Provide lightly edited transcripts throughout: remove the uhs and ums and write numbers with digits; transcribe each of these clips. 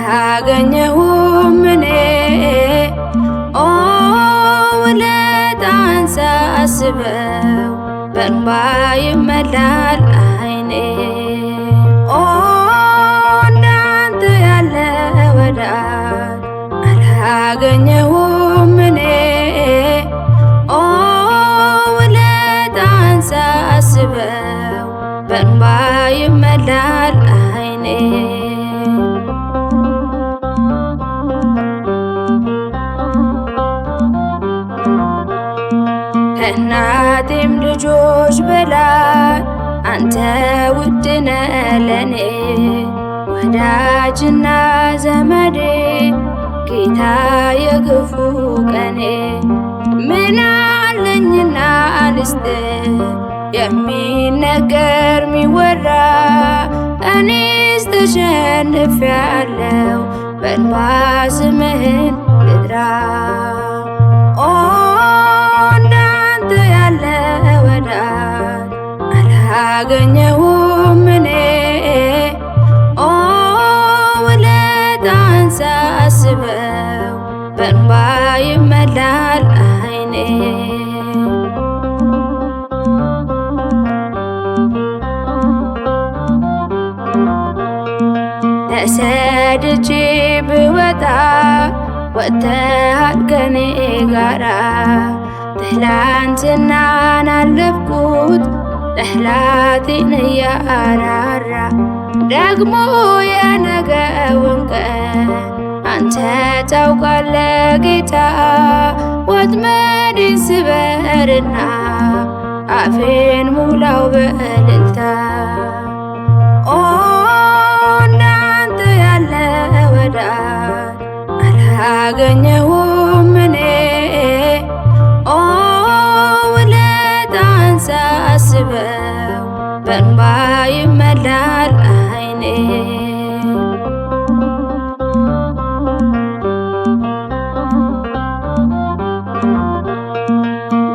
አላገኘሁም እኔ ኦ ውለታህን ሳስበው በእንባ ይመላል አይኔ ኦ እንዳንተ ያለ ወዳጅ አላገኘሁም እኔ ኦ ውለታህን ሳስበው በእንባ ይመላል አይኔ ከእናቴም ልጆች በላይ አንተ ውድ ነህ ለኔ ወዳጅና ዘመዴ ጌታ የክፉ ቀኔ ምን አለኝና ልስጥህ የሚነገር ሚወራ እኔስ ተሸንፌያለሁ በእንባ ስምህን ልጥራ ኦ እንዳንተ ያለ ወዳጅ አላገኘሁም እኔ ኦ ውለታህን ሳስበው በእንባ ይመላል አይኔ ተሰድጄ ብወጣ ወጥተሃል ከኔ ጋራ ትላንትናን አለፍኩት ጠላቴን እያራራ ደግሞ የነገውን ቀን አንተ ታውቃለህ ጌታ ወጥመዴን ስበርና አፌን ሙላው በእልልታ ኦ እንዳንተ ያለ ወዳጅ አላገኘሁም እኔ ኦ ውለታህን ሳስበው በእንባ ይመላል አይኔ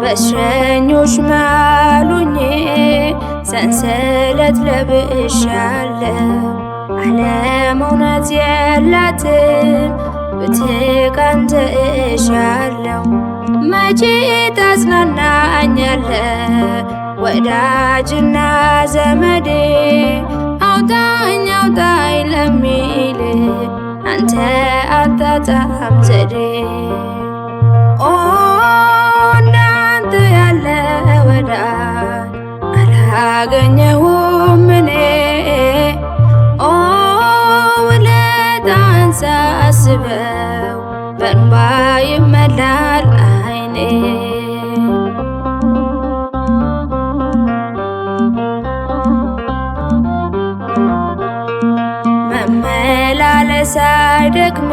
በእስረኞች መሃል ሆኜ ሰንሰለት ለብሻለሁ ዓለም እውነት የላትም ብትቃንተ እሻለሁ መቼ ታጽናናኛለህ ወዳጅና ዘመዴ አውጣኝ አውጣኝ ለሚል አንተ አታጣም ዘዴ ኦ እንዳንተ ያለ ወዳጅ አላገኘሁም እኔ ኦ ውለታህን ሳስበው በእንባ ይመላል አይኔ መመላለስ አይደክም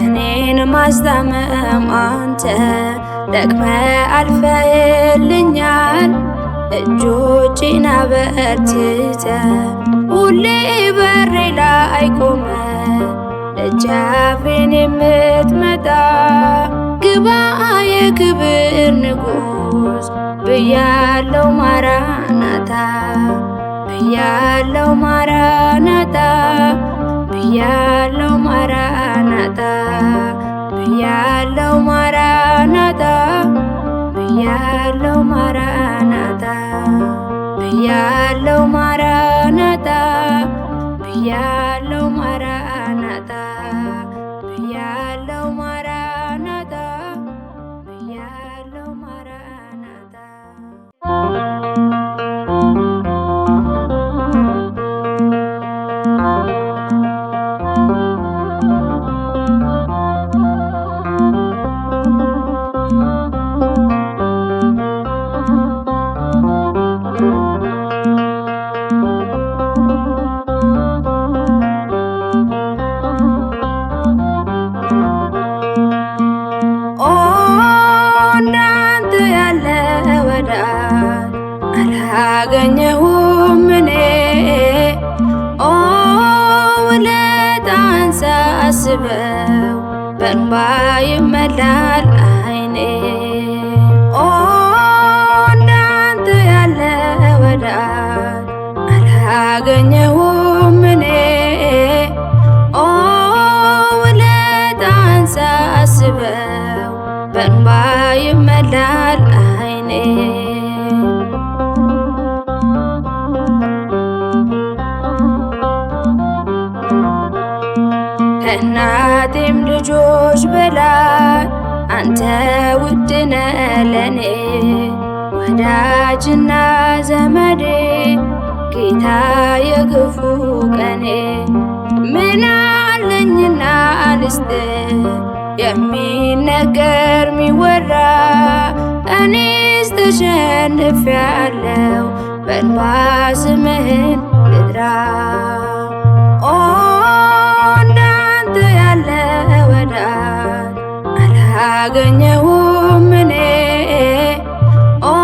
እኔን ማስታመም አንተ ደክመህ አልፈህልኛል እጆቼን አበርትተህ ሁሌ በሬ ላይ ቆመህ ደጃፌን የምትመታ ግባ የክብር ንጉሥ ብያለው ማራናታ ብያለው ማራናታ ብያለው ማራናታ ብያለው ማራናታ ብያለው ማራናታ ብያለው ማራናታ ብያለው ማራናታ ብያለው ማራናታ ብያለው ማራናታ አላገኘሁም እኔ ኦ ውለታህን ሳስበው በእንባ ይመላል አይኔ ኦ እንዳንተ ያለ ወዳጅ አላገኘሁም እኔ ኦ ከእናቴም ልጆች በላይ አንተ ውድነ ለኔ ወዳጅና ዘመዴ ጌታ የክፉ ቀኔ ምን አለኝና ልስጥ የሚነገር ሚወራ እኔስ ተሸንፌያለሁ በእንባ ስምህን ልጥራ። ኦ እንዳንተ ያለ ወዳጅ አላገኘሁም እኔ ኦ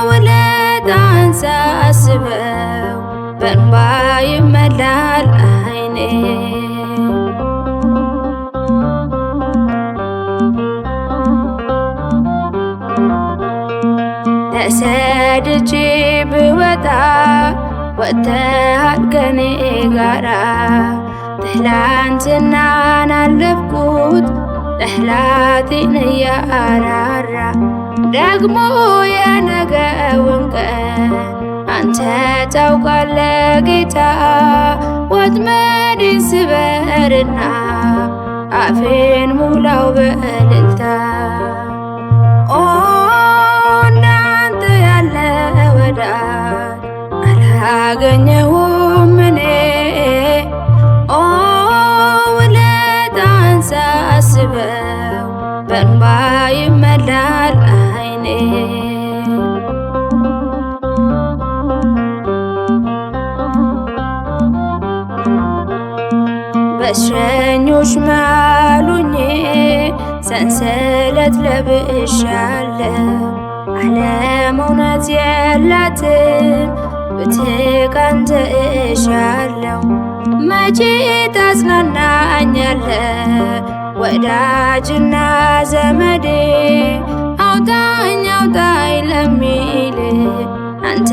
ውለታህን ሳስበው በእንባ ይመላል ዓይኔ። ተሰድጄ ብወጣ ወጥተሃል ከኔ ጋራ ትላንትናን አለፍኩት ጠላቴን እያራራ ደግሞ የነገውን ቀን አንተ ታውቃለህ ጌታ ወጥመዴን ስበርና አፌን ሙላው በእልልታ። ኦ እንዳንተ ያለ ወዳጅ አላገኘሁም እኔ ኦ ውለታህን ሳስበው በእንባ ይመላል ዓይኔ። በእስረኞች መሃል ሆኜ ሰንሰለት ለብሻለሁ ዓለም እውነት የላትም ብትቃንተ እሻለሁ መቼ ታጽናናኛለ ወዳጅና ዘመዴ አውጣኝ አውጣኝ ለሚል አንተ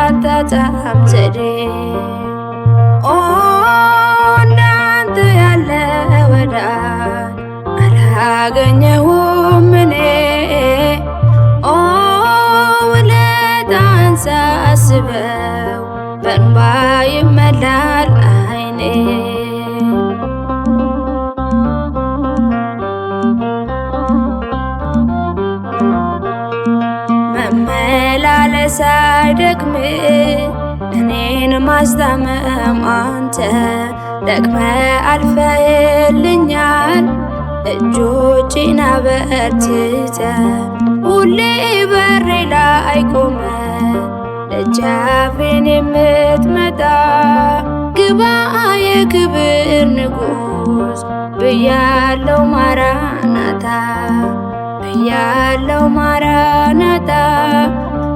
አታጣም ዘዴ። ኦ እንዳንተ ያለ ወዳጅ አላገኘሁም እኔ ኦ ውለታህን ሳስበው በእንባ ይመላል ዓይኔ። መመላለስ አይደክም እኔን ማስታመም አንተ ደክመ አልፈህልኛል እጆቼን አበርትተ ሁሌ በሬ ላይ ቆመ ደጃፌን የምትመጣ ግባ የክብር ንጉሥ ብያለው ማራናታ ብያለው ማራናታ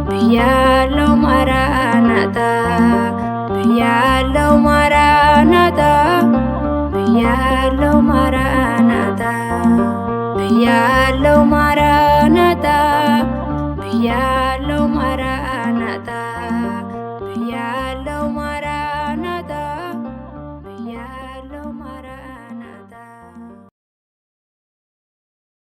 ብያለው ማራናታ ብያለው ማራናታ ብያለው ማራናታ ብያለው ማራናታ ብያ